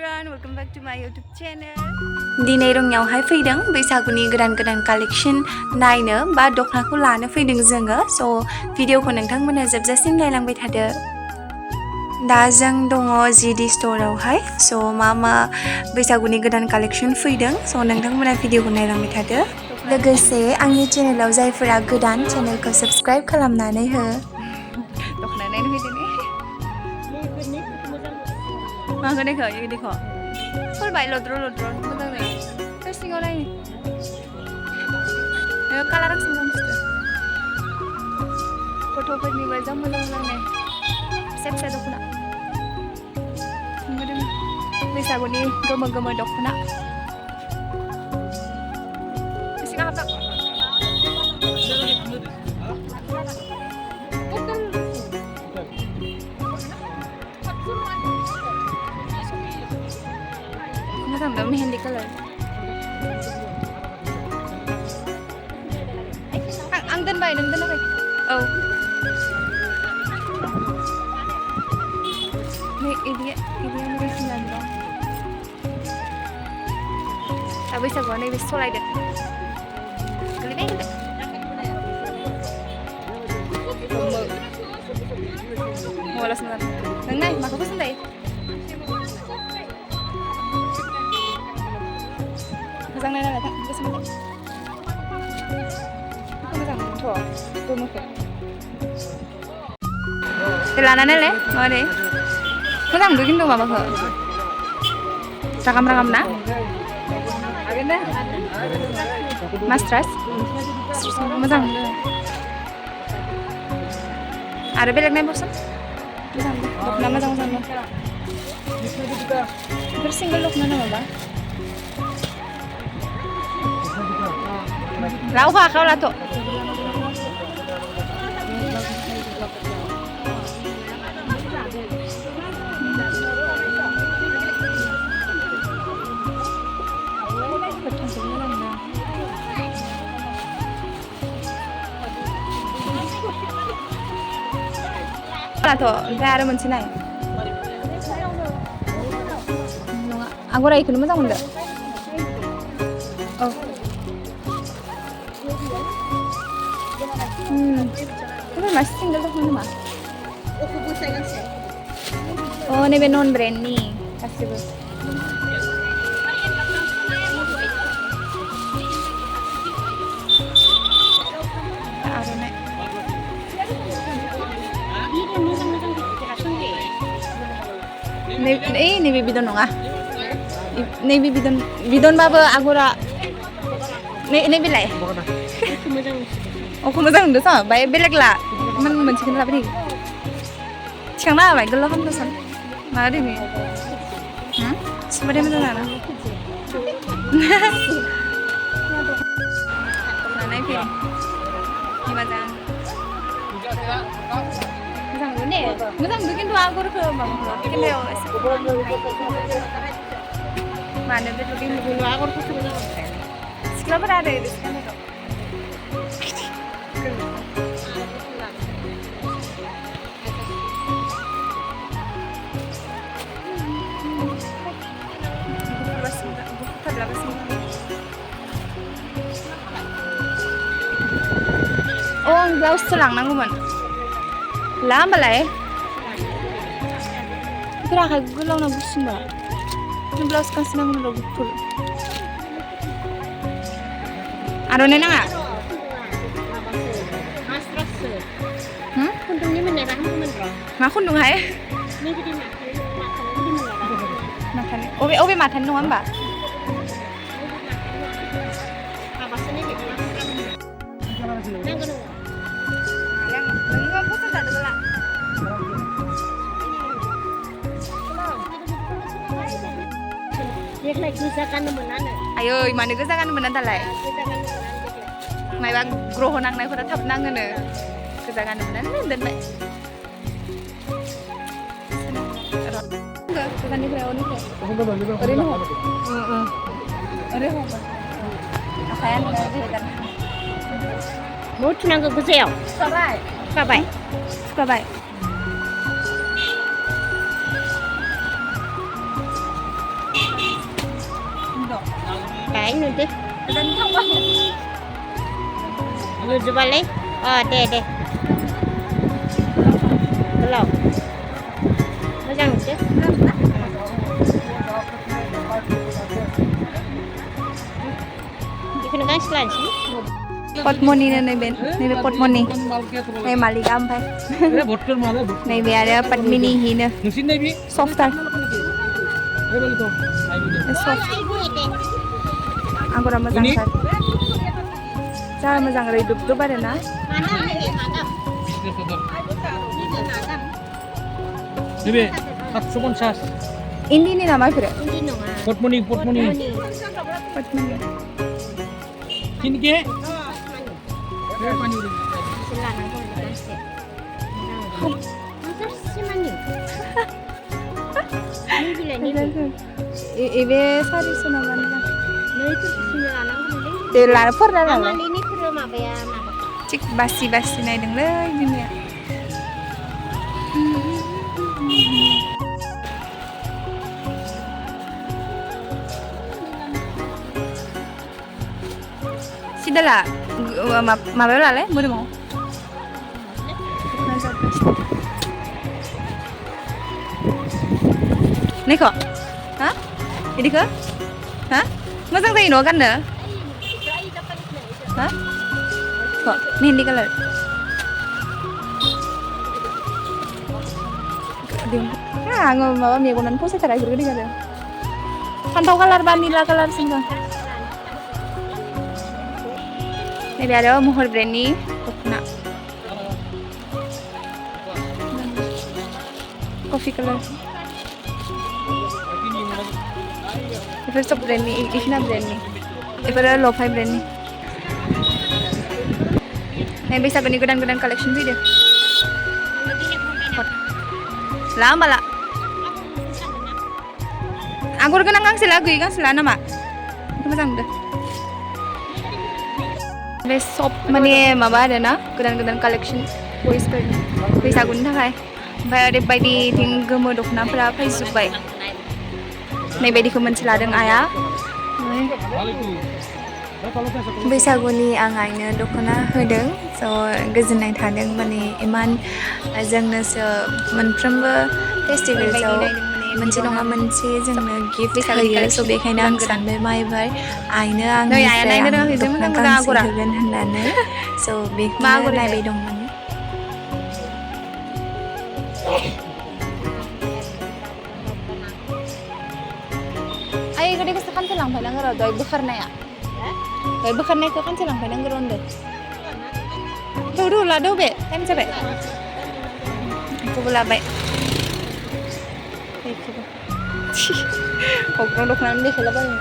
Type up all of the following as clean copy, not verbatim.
everyone, welcome back to my YouTube channel. दिनै रङियावहाय फैदों बैसागुनि गोदान कालेक्शन नायनो बा दखनाखौ लानो फैदों जोङो स' भिडिअखौ नोंथांमोना जोबजासिम नायलांबाय थादो। दा जों दङ जिडि स्ट'रावहाय स' मा बैसागुनि गोदान कालेक्शन फैदों स' नोंथांमोना भिडिअखौ नायलांबाय थादो। लोगोसे आंनि चेनेलाव जायफोरा गोदान चेनेलखौ साबस्क्राइब खालामनानै हो। दखना नायनो फैदों ने? माखौ देखो ये देखो फुलबाय लद्र' मोजां जायो सिङाव नाय कालारा सिङाव बुस्थु गथ'फोरनिबो जा मोजां नाय फिसा दख'ना बैसागुनि गोमो दख'ना सिङाव हाबना मोजां दा मेहेन्दी कालार आं दोनबाय नों दोनाखै औ नै इदिया मेरेसिनानो दं दा बैसागुआव नैबे सलायदों गोलैबाय मबाइलासो मोजां नों नाय माखौ पसन्द जायो मोजां नायना लादों गोसो मोजांथ' गोमोखौ लानानै नायलाय माबोरै मोजां नुदों खिन्थु माबाखौ रागाम ना हागोन दे मास्ट्रास मोजां नुदों आरो बेलेग नायबावसोन मोजां दख'ना मोजां दं बेफोर सिंगोल दख'ना नामाबा रावखौ आखायाव लाथ' लाथ' ओमफ्राय आरो मोनसे नाय नङा आगरा इखौनो मोजां मोनदों औ masih single tuh mana mah? Oh ini non brand nih kasih bu. Ini bidon nggak? Ini bidon babe agora. Ini bilai. Oh moजां नुदों सा बाय बेलेग ला मन मोनसेखौनो लाबोदो थिखांना होबाय गोलाव खालामदोंसन मा ओरैनो सुबादे मोजां जाना नायफै मोजां नुदों ने मोजां नुदों खिन्थु आगरखौ माबाखौ केमेरायाव एसे मानो बे लुगैनो आगरखौसो मोजां मोनखायो सिख्लाफोरा आरो केमेरायाव Oh, ang blouse laangnaंगौमोन ला होमबालाय फोरा आखाइ गोलावना गुसुंबा ब्लाउस गांसे नांगौमोन र' गुफुर आर'नाइ नाङा खुन्दुंनि मोननायबा हामगौमोन र' मा खुन्दुंहाय माथानि अबे माथानि नङा होमबा देग्लाय गोजा गाननो मोनानो आयै मानो गोजा गाननो मोना दालाय मायबा ग्रह नांनायफोरा थाब नाङोनो गोजा गाननो मोना दोनबाय गोजाननिफ्राय ओरैनो आखाया न' थुनांगौ गोजायाव सुखाबाय Đấy नुदो नुजोबालाय दे गोलाव मोजां नुदो बेखौनो गांसे लानोसै पद्मनि नैबे पद्मनि नै मालिका ओमफ्राय नैबे आरो पद्मिनि हिनो सफ्टार सफ्ट आगरा मोजांथार जा मोजां रैदुबदुब आरो ना नैबे 750 इन्दिनि नामा बेफोरो पद्मनि किनके इबे सारिस नामा दे लाना फरना लालाय चिक बासि नायदोंलै बिमाया सिदाला माबायाव लालाय मोदोमाव नैखौ हा बिदिखौ हा मोजां जायो न' गाननो हा मेहेन्दी कालार आङो माबा मेगनानो फसायथारा बेफोरखौ देखायदों फान्थाव कालार बा निला कालार सिंगोन नैबे आरो महर ब्रेन्डनि दख'ना कफि कालार बेफोर सब ब्रेन्डनि इखिना ब्रेन्डनि बेफोरो लफाय ब्रेन्डनि नै बैसागुनि गोदान कालेक्सन फैदो ला होमबाला आगर गोनां गांसे ला गैयै गांसे ला नामा मोजां नुदो बे सब माने माबा आरो ना गोदान कालेक्सन बयसफोरनि बैसागुनि थाखाय ओमफ्राय ओरैबायदि थिं गोमो दख'नाफोरा फैजोब्बाय नैबायदिखौ मोनसे लादों आइया बैसागुनि आं आइनो दख'ना होदों स' गोजोननाय थादों माने इमान जोंनोसो मोनफ्रोमबो फेस्टिभेल्सआव मोनसे नङा मोनसे जोंनो गिफ्ट होयो स' बेखायनो आं सानबाय मा एबार आइनो आंनिफ्राय दख'ना गांसे होगोन होननानै स' बेखौनो नायबाय दंमोन आइ गोदैखौसो खानसे लांफैनांगौ र' दहाय बोखारनायखौ खानसे लांफैनांगौ र' होनदों थौ लादो बे टाइम जाबाय बेखौबो लाबाय अग्रं दख'नानै देखायलाबायो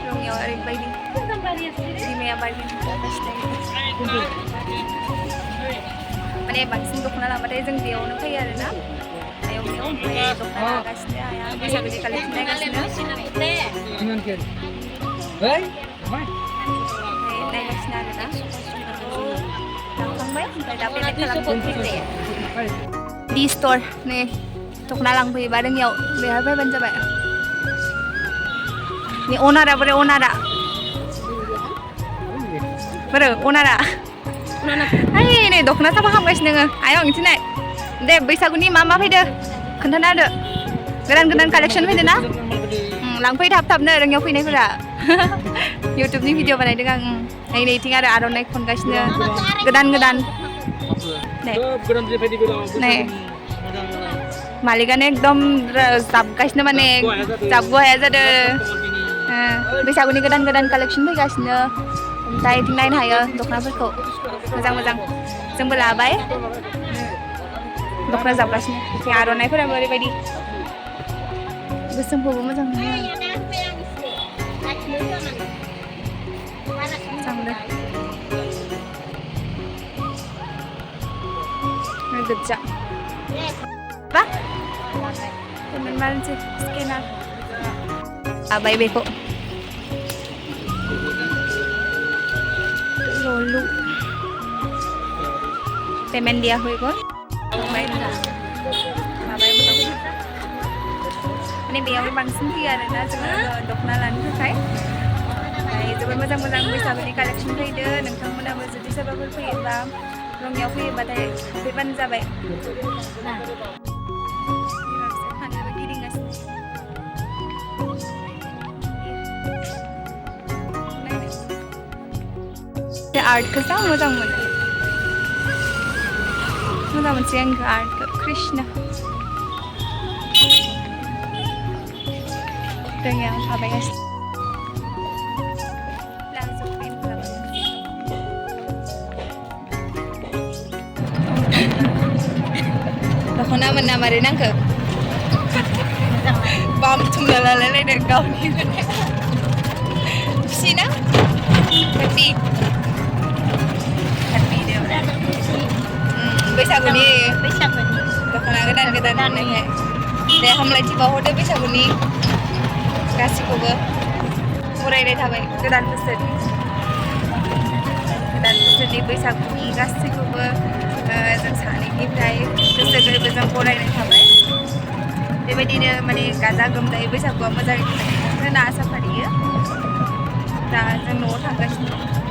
रङियाव ओरैबायदि बिमाया बारबि माने बांसिन दख'ना लाबाथाय जों बेयावनो फैयो आरोना आयंनियाव ओमफ्राय दख'ना लागासिनो आइया बैसागुनि कालेक्सन नायगासिनो आरोना लांखांबाय ओमफ्राय दा पेमेन्ट खालामफैबाय दि स्ट'र नै दख'ना लांफैयोबा रोङियाव बेहाय फैबानो जाबाय नै अनारा बोरै अनारा ओइ नै दख'ना साफा खालामगासिनो नोङो आयं मिथिनाय दे बैसागुनि मा फैदो खोन्थाना होदो गोदान कालेक्सन फैदो ना लांफै थाबनो रोङियाव फैनायफोरा इउटुबनि भिडिअ बानायदों आं नै नैथिं आरो आर'नाइ खनगासिनो गोदान नै मालिकानो एकदम जाबगासिनो माने जाबग' हाया जादों बैसागुनि गोदान कालेक्सन फैगासिनो ओमफ्राय इथिं नायनो हायो दख'नाफोरखौ मोजां जोंबो लाबाय दख'ना जाबगासिनो इथिं आर'नाइफोराबो ओरैबायदि गोसोमखौबो मोजां मोनो गोजा apa? Teman mana sih scanner? Abai beko. Lalu payment dia हुई कौन? Abai betul. Ini बेयावनो बांसिन फैयो आरोना जोङो दख'ना लानो थाखाय जोबोद मोजां मोजां बैसागुनि कालेक्सन फैदो नोंथांमोनाबो जुदि सोरबाफोर फैयोबा रङियाव फैयोबाथाय फैबानो जाबाय फानोबो गिदिंगासिनो आर्टखौ जा मोजां मोनो मोजां मोनसै आंखौ आर्टखौ कृष्ण रङियाव थाबायगासिनो दख'ना मोना मारै नांखो बाम थुमना लालायलायदों गावनि खुसि ना हेपि बैसागुनि दख'ना गोदान गोदान होननायखाय दे हामलायथि बावहरदो बैसागुनि गासिखौबो बरायनाय थाबाय गोदान बोसोरनि बैसागुनि गासैखौबो जों सानैनिफ्राय गोसो गोरबोजों बरायनाय थाबाय बेबायदिनो माने गाजा गोमजायै बैसागुआ मोजाङै थांनो होनना आसा फारियो दा जों न'आव थांगासिनो